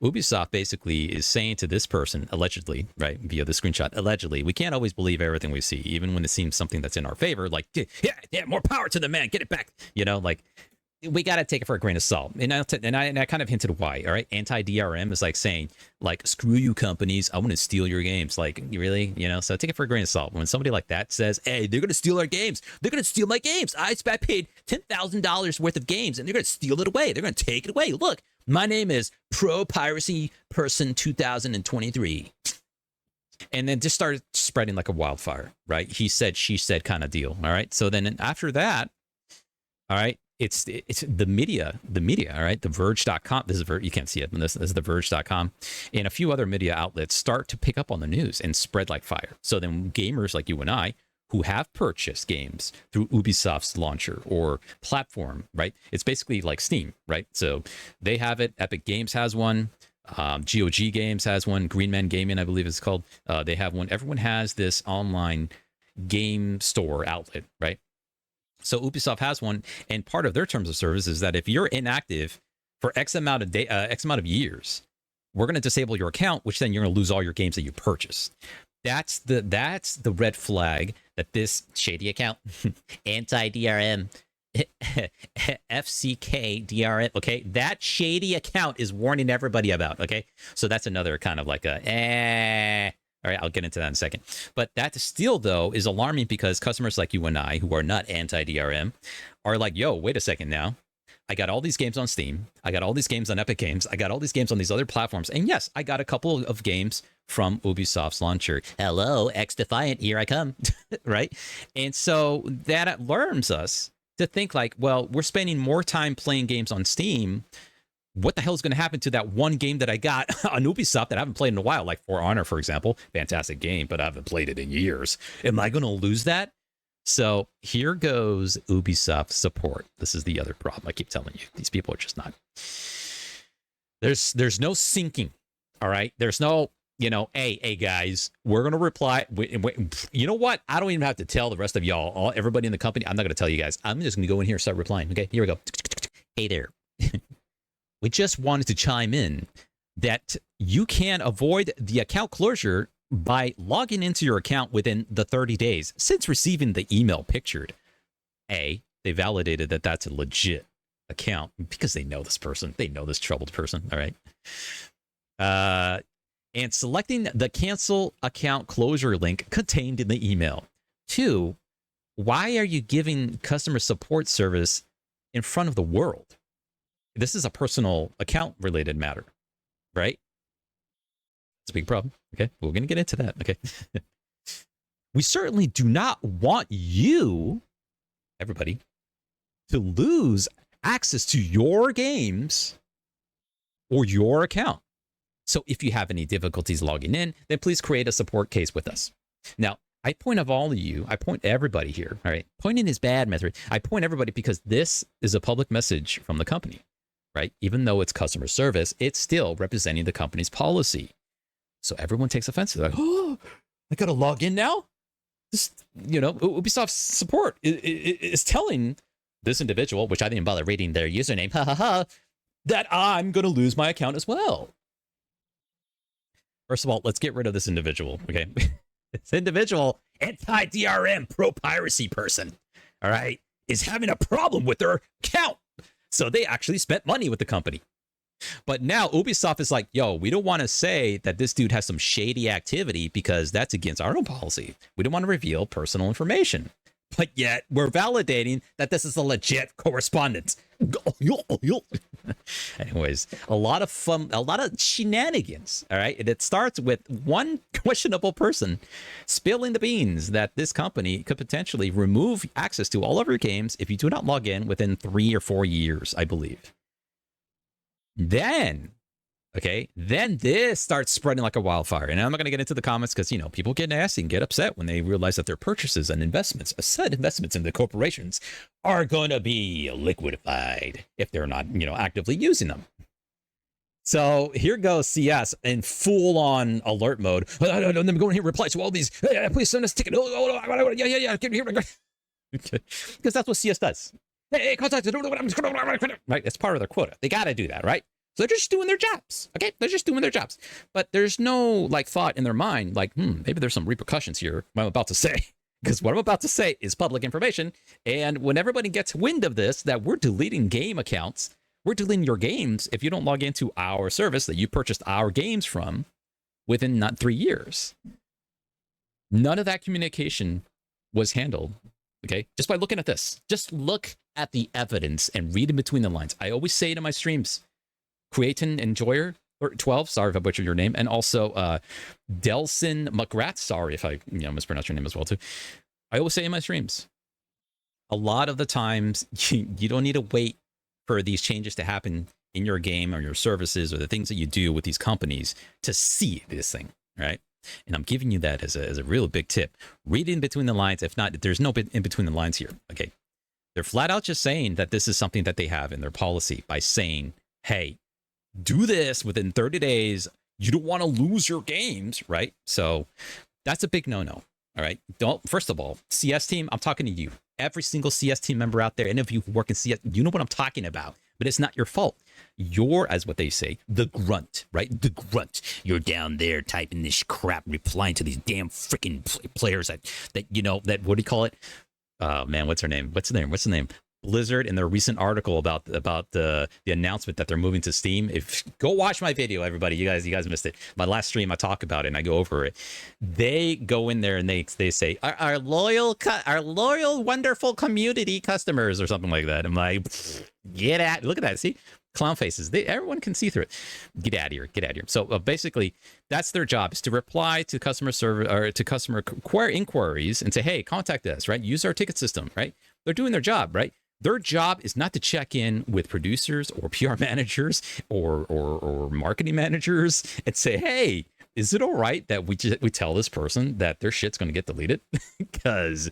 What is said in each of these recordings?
Ubisoft basically is saying to this person, allegedly, right, via the screenshot, allegedly, we can't always believe everything we see, even when it seems something that's in our favor. Like, yeah, more power to the man, get it back. Like, we got to take it for a grain of salt. And I kind of hinted why. All right, anti-DRM is like saying, like, screw you companies, I want to steal your games. Like, you really, so take it for a grain of salt. When somebody like that says, hey, they're going to steal our games, they're going to steal my games. I paid $10,000 worth of games and they're going to steal it away. They're going to take it away. Look, my name is Pro Piracy Person 2023. And then just started spreading like a wildfire, right? He said, she said kind of deal. All right. So then after that, all right, it's the media, all right? The Verge.com, this is you can't see it, but this is the Verge.com, and a few other media outlets start to pick up on the news and spread like fire. So then gamers like you and I, who have purchased games through Ubisoft's launcher or platform, right? It's basically like Steam, right? So they have it. Epic Games has one. GOG Games has one. Green Man Gaming, I believe it's called. They have one. Everyone has this online game store outlet, right? So Ubisoft has one, and part of their terms of service is that if you're inactive for X amount of years, we're going to disable your account, which then you're going to lose all your games that you purchased. That's the red flag that this shady account, anti-DRM, FCK DRM, okay, that shady account is warning everybody about. Okay, so that's another kind of like a all right, I'll get into that in a second. But that still, though, is alarming because customers like you and I, who are not anti-DRM, are like, yo, wait a second now. I got all these games on Steam. I got all these games on Epic Games. I got all these games on these other platforms. And yes, I got a couple of games from Ubisoft's launcher. Hello, X-Defiant, here I come, right? And so that alarms us to think like, well, we're spending more time playing games on Steam. What the hell is going to happen to that one game that I got on Ubisoft that I haven't played in a while, like For Honor, for example? Fantastic game, but I haven't played it in years. Am I going to lose that? So here goes Ubisoft support. This is the other problem. I keep telling you, these people are just not. There's no syncing, all right? There's no, hey guys, we're going to reply. You know what? I don't even have to tell the rest of y'all, everybody in the company. I'm not going to tell you guys. I'm just going to go in here and start replying. Okay, here we go. Hey there. We just wanted to chime in that you can avoid the account closure by logging into your account within the 30 days since receiving the email pictured. They validated that that's a legit account because they know this person. They know this troubled person. All right. And selecting the cancel account closure link contained in the email. 2, why are you giving customer support service in front of the world? This is a personal account related matter, right? It's a big problem. Okay, we're going to get into that. Okay. We certainly do not want you, everybody, to lose access to your games or your account. So if you have any difficulties logging in, then please create a support case with us. Now, I point everybody here. All right. Pointing is bad method. I point everybody because this is a public message from the company. Right? Even though it's customer service, it's still representing the company's policy. So everyone takes offense to that. Oh, I got to log in now? This, Ubisoft support is telling this individual, which I didn't bother reading their username, that I'm going to lose my account as well. First of all, let's get rid of this individual, okay? This individual, anti-DRM, pro-piracy person, all right, is having a problem with their account. So they actually spent money with the company. But now Ubisoft is like, yo, we don't want to say that this dude has some shady activity because that's against our own policy. We don't want to reveal personal information. But yet we're validating that this is a legit correspondence. Anyways, a lot of fun, a lot of shenanigans. All right. And it starts with one questionable person spilling the beans that this company could potentially remove access to all of your games if you do not log in within 3 or 4 years, I believe. Then this starts spreading like a wildfire. And I'm not going to get into the comments because, people get nasty and get upset when they realize that their purchases and investments, said investments in the corporations, are going to be liquidified if they're not, actively using them. So here goes CS in full-on alert mode. Let me go in here and reply to all these. Hey, please send us a ticket. Yeah. Because that's what CS does. Hey, contact. Right, it's part of their quota. They got to do that, right? So they're just doing their jobs. Okay, they're just doing their jobs. But there's no like thought in their mind, like, maybe there's some repercussions here. What I'm about to say, because what I'm about to say is public information. And when everybody gets wind of this, that we're deleting game accounts, we're deleting your games if you don't log into our service that you purchased our games from within not 3 years. None of that communication was handled. Okay, just by looking at this. Just look at the evidence and read in between the lines. I always say it in my streams. Creatin Enjoyer, or 12, sorry if I butchered your name, and also Delson McGrath, sorry if I mispronounced your name as well too. I always say in my streams, a lot of the times you don't need to wait for these changes to happen in your game or your services or the things that you do with these companies to see this thing, right? And I'm giving you that as a real big tip. Read in between the lines. If not, there's no in between the lines here, okay? They're flat out just saying that this is something that they have in their policy by saying, hey, do this within 30 days. You don't want to lose your games, right? So that's a big no-no, all right? First of all, CS team, I'm talking to you. Every single CS team member out there, any of you who work in CS, you know what I'm talking about, but it's not your fault. You're, as what they say, the grunt, right? The grunt. You're down there typing this crap, replying to these damn freaking players that what do you call it? Oh man, what's her name? What's the name? Blizzard in their recent article about the announcement that they're moving to Steam. If go watch my video, everybody, you guys missed it. My last stream, I talk about it and I go over it. They go in there and they say our loyal, wonderful community customers or something like that. I'm like, get at, look at that, see clown faces. Everyone can see through it. Get out of here, get out of here. So basically, that's their job, is to reply to customer service or to customer inquiries and say, hey, contact us, right? Use our ticket system, right? They're doing their job, right? Their job is not to check in with producers or PR managers or marketing managers and say, hey, is it all right that we tell this person that their shit's going to get deleted? Because,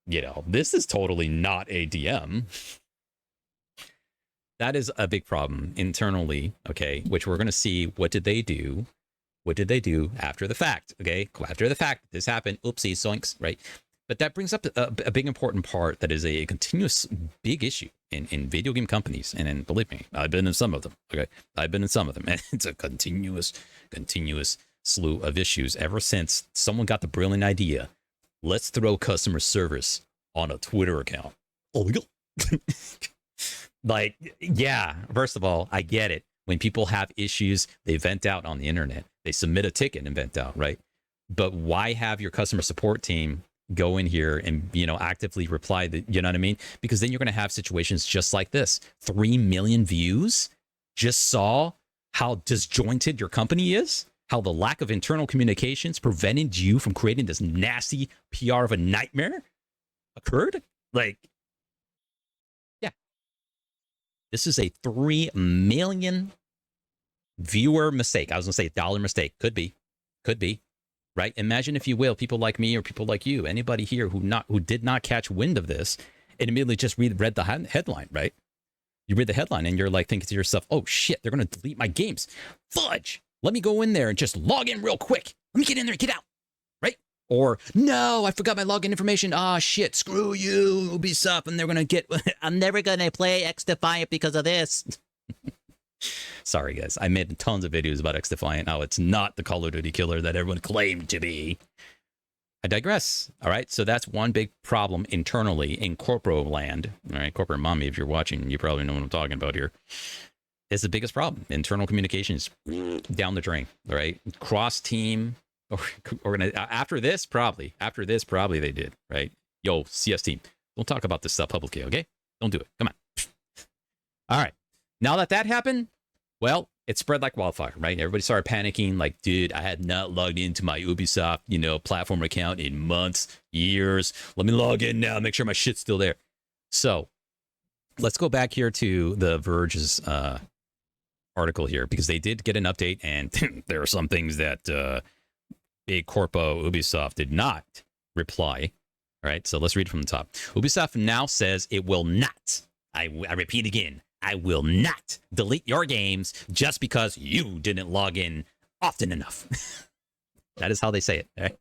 this is totally not a DM. That is a big problem internally, okay, which we're going to see. What did they do? What did they do after the fact? Okay, after the fact, this happened. Oopsie, zoinks, right? But that brings up a big important part that is a continuous big issue in video game companies. And believe me, I've been in some of them. Okay, I've been in some of them. And it's a continuous slew of issues ever since someone got the brilliant idea. Let's throw customer service on a Twitter account. Oh, like, yeah, first of all, I get it. When people have issues, they vent out on the internet. They submit a ticket and vent out, right? But why have your customer support team go in here and actively reply? You know what I mean? Because then you're going to have situations just like this. 3 million views just saw how disjointed your company is, how the lack of internal communications prevented you from creating this nasty PR of a nightmare occurred. Like, yeah, this is a 3 million viewer mistake. I was going to say dollar mistake. Could be. Right? Imagine, if you will, people like me or people like you, anybody here who did not catch wind of this and immediately just read the headline, right? You read the headline and you're like thinking to yourself, oh shit, they're going to delete my games. Fudge. Let me go in there and just log in real quick. Let me get in there and get out. Right? Or, no, I forgot my login information. Ah, shit, screw you, Ubisoft. And they're going to get, I'm never going to play X Defiant because of this. Sorry, guys. I made tons of videos about X Defiant. Now it's not the Call of Duty killer that everyone claimed to be. I digress. All right. So that's one big problem internally in corporate land. All right. Corporate mommy, if you're watching, you probably know what I'm talking about here. It's the biggest problem. Internal communications down the drain. All right. Cross team after this, probably they did. Right. Yo, CS team, don't talk about this stuff publicly. OK, don't do it. Come on. All right. Now that happened, well, it spread like wildfire, right? Everybody started panicking, like, dude, I had not logged into my Ubisoft, platform account in months, years. Let me log in now, make sure my shit's still there. So let's go back here to the Verge's article here, because they did get an update, and there are some things that big corpo Ubisoft did not reply. All right, so let's read from the top. Ubisoft now says it will not, I repeat again, I will not delete your games just because you didn't log in often enough. That is how they say it. Right?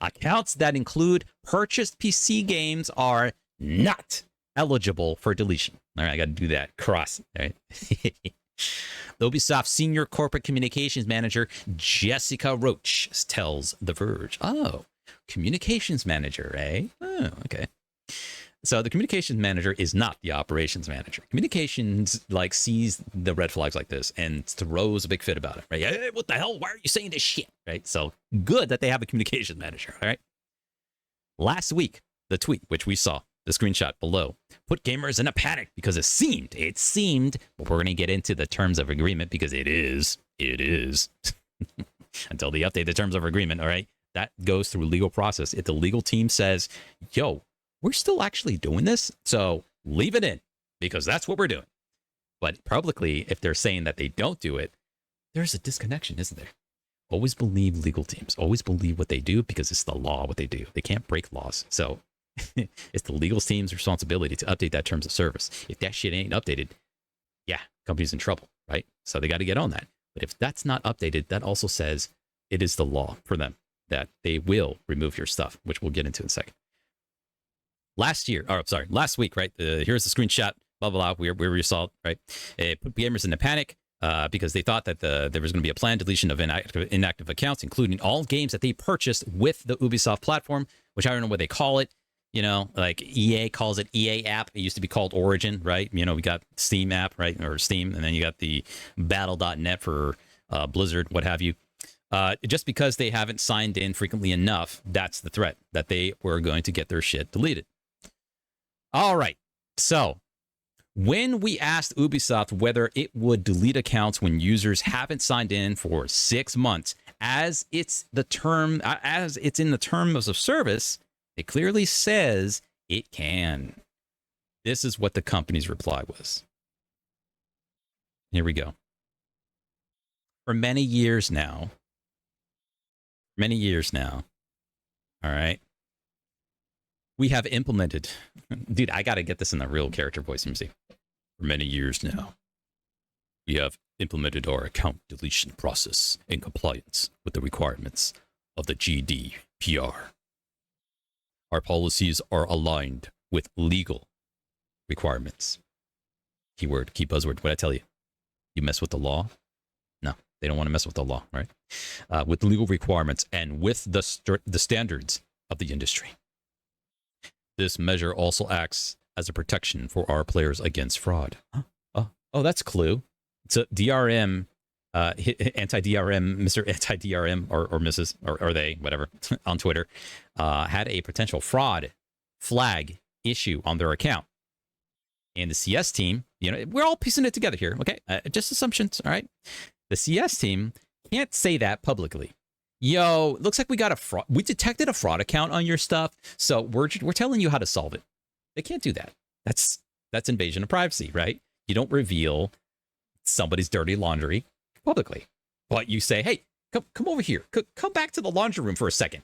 Accounts that include purchased PC games are not eligible for deletion. All right, I got to do that. Cross. All right. Ubisoft senior corporate communications manager Jessica Roach tells The Verge. Oh, communications manager, eh? Oh, okay. So the communications manager is not the operations manager. Communications like sees the red flags like this and throws a big fit about it, right? Hey, what the hell? Why are you saying this shit? Right? So good that they have a communications manager, all right? Last week, the tweet, which we saw, the screenshot below, put gamers in a panic because it seemed, but we're going to get into the terms of agreement because it is, until they update the terms of agreement, all right? That goes through legal process. If the legal team says, yo, we're still actually doing this, so leave it in because that's what we're doing. But publicly, if they're saying that they don't do it, there's a disconnection, isn't there? Always believe legal teams. Always believe what they do because it's the law what they do. They can't break laws. So it's the legal team's responsibility to update that terms of service. If that shit ain't updated, yeah, company's in trouble, right? So they got to get on that. But if that's not updated, that also says it is the law for them that they will remove your stuff, which we'll get into in a second. Last week, right? Here's the screenshot, blah, blah, blah, where we saw it, right? It put gamers in a panic because they thought that there was going to be a planned deletion of inactive accounts, including all games that they purchased with the Ubisoft platform, which I don't know what they call it. You know, like EA calls it EA app. It used to be called Origin, right? You know, we got Steam app, right? Or Steam. And then you got the battle.net for Blizzard, what have you. Just because they haven't signed in frequently enough, that's the threat, that they were going to get their shit deleted. All right. So when we asked Ubisoft whether it would delete accounts when users haven't signed in for 6 months, as it's in the terms of service, it clearly says it can. This is what the company's reply was. Here we go. For many years now, all right, we have implemented, dude, I got to get this in the real character voice. Let me see. For many years now, we have implemented our account deletion process in compliance with the requirements of the GDPR. Our policies are aligned with legal requirements. Keyword, key buzzword. What I tell you? You mess with the law? No, they don't want to mess with the law, right? With legal requirements and with the standards of the industry. This measure also acts as a protection for our players against fraud. Oh, that's a clue. So DRM, anti-DRM, Mr. Anti-DRM or Mrs. or they, whatever, on Twitter, had a potential fraud flag issue on their account. And the CS team, you know, we're all piecing it together here, okay? Just assumptions, all right? The CS team can't say that publicly. Yo, looks like we got a fraud. We detected a fraud account on your stuff, so we're telling you how to solve it. They can't do that. That's invasion of privacy, right? You don't reveal somebody's dirty laundry publicly, but you say, "Hey, come over here. Come back to the laundry room for a second.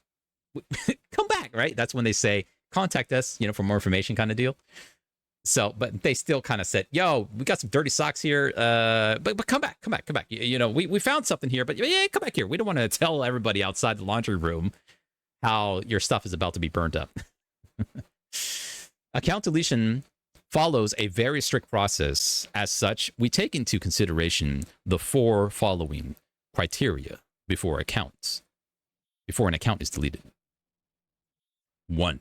Come back," right? That's when they say, "Contact us," you know, for more information, kind of deal. So, but they still kind of said, "Yo, we got some dirty socks here, but come back. You know, we found something here, but yeah, come back here. We don't want to tell everybody outside the laundry room how your stuff is about to be burned up." Account deletion follows a very strict process. As such, we take into consideration the 4 following criteria before an account is deleted. 1,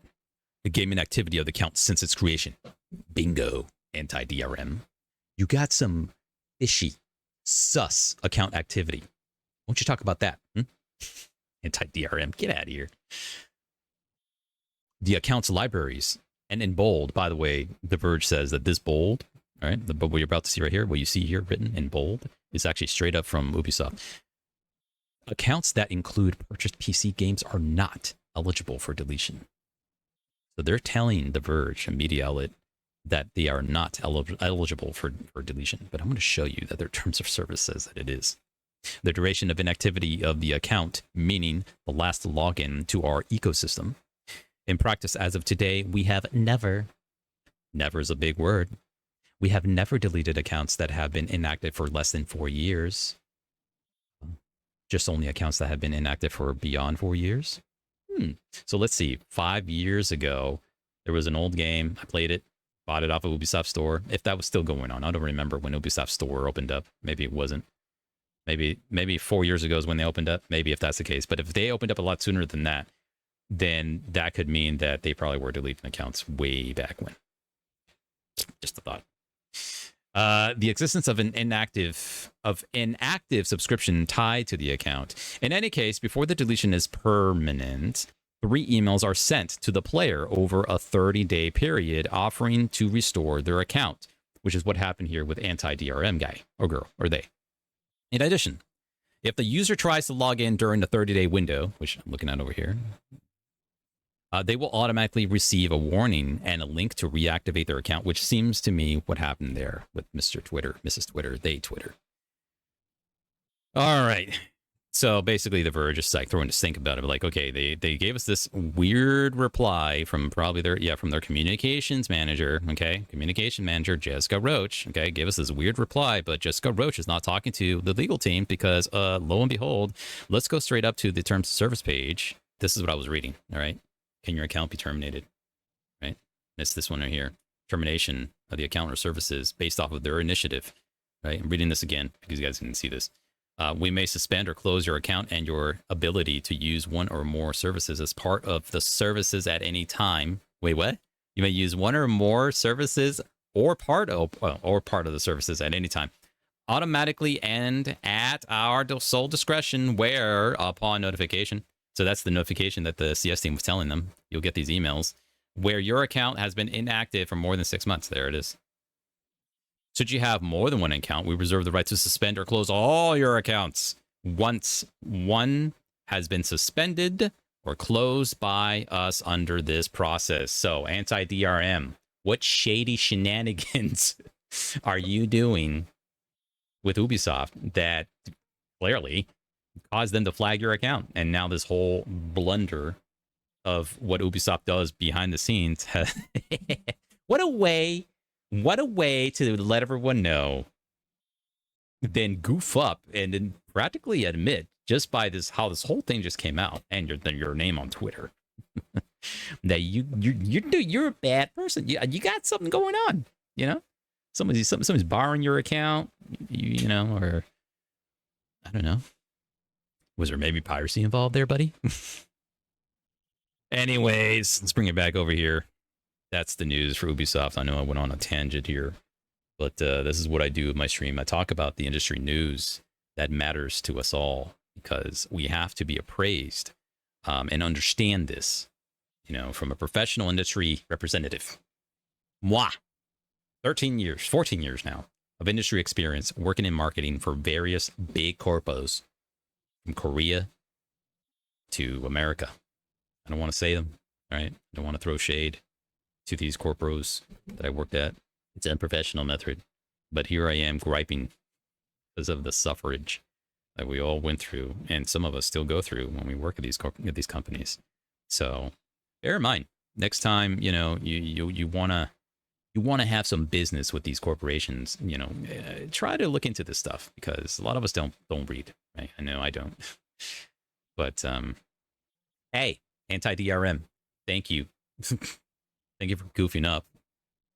the gaming activity of the account since its creation. Bingo, anti-DRM. You got some fishy, sus account activity. Won't you talk about that? Anti-DRM, get out of here. The account's libraries, and in bold, by the way, The Verge says that this bold, all right, what you're about to see right here, what you see here written in bold, is actually straight up from Ubisoft. Accounts that include purchased PC games are not eligible for deletion. So they're telling The Verge, a media outlet, that they are not eligible for deletion. But I'm going to show you that their terms of service says that it is. The duration of inactivity of the account, meaning the last login to our ecosystem. In practice, as of today, we have never is a big word. We have never deleted accounts that have been inactive for less than 4 years. Just only accounts that have been inactive for beyond 4 years. So let's see. 5 years ago, there was an old game. I played it. bought it off of Ubisoft Store. If that was still going on, I don't remember when Ubisoft Store opened up. Maybe it wasn't. Maybe 4 years ago is when they opened up. Maybe if that's the case. But if they opened up a lot sooner than that, then that could mean that they probably were deleting accounts way back when. Just a thought. The existence of an inactive subscription tied to the account. In any case, before the deletion is permanent, 3 emails are sent to the player over a 30-day period offering to restore their account, which is what happened here with anti-DRM guy or girl or they. In addition, if the user tries to log in during the 30-day window, which I'm looking at over here, they will automatically receive a warning and a link to reactivate their account, which seems to me what happened there with Mr. Twitter, Mrs. Twitter, they Twitter. All right. So basically, The Verge is like throwing a stink about it. Like, okay, they gave us this weird reply from probably from their communications manager. Okay, communication manager Jessica Roach. Okay, gave us this weird reply, but Jessica Roach is not talking to the legal team because, lo and behold, let's go straight up to the terms of service page. This is what I was reading. All right, can your account be terminated? Right, it's this one right here. Termination of the account or services based off of their initiative. Right, I'm reading this again because you guys can see this. We may suspend or close your account and your ability to use one or more services as part of the services at any time. Wait, what? You may use one or more services or part of the services at any time, automatically and at our sole discretion, where upon notification. So that's the notification that the CS team was telling them. You'll get these emails where your account has been inactive for more than 6 months. There it is. Should you have more than one account, we reserve the right to suspend or close all your accounts once one has been suspended or closed by us under this process. So, anti-DRM, what shady shenanigans are you doing with Ubisoft that clearly caused them to flag your account? And now this whole blunder of what Ubisoft does behind the scenes. What a way to let everyone know, then goof up and then practically admit just by how this whole thing just came out and your name on Twitter that you're a bad person. You got something going on, you know? Somebody's borrowing your account, you know, or I don't know. Was there maybe piracy involved there, buddy? Anyways, let's bring it back over here. That's the news for Ubisoft. I know I went on a tangent here, but this is what I do with my stream. I talk about the industry news that matters to us all because we have to be appraised and understand this, you know, from a professional industry representative. Moi, 14 years now of industry experience working in marketing for various big corpos from Korea to America. I don't want to say them, right? I don't want to throw shade to these corporos that I worked at. It's an unprofessional method, but here I am griping because of the suffrage that we all went through, and some of us still go through when we work at these companies. So bear in mind, next time, you know, you wanna have some business with these corporations, you know, try to look into this stuff because a lot of us don't read, right? I know I don't, but hey, anti-DRM, thank you. Thank you for goofing up.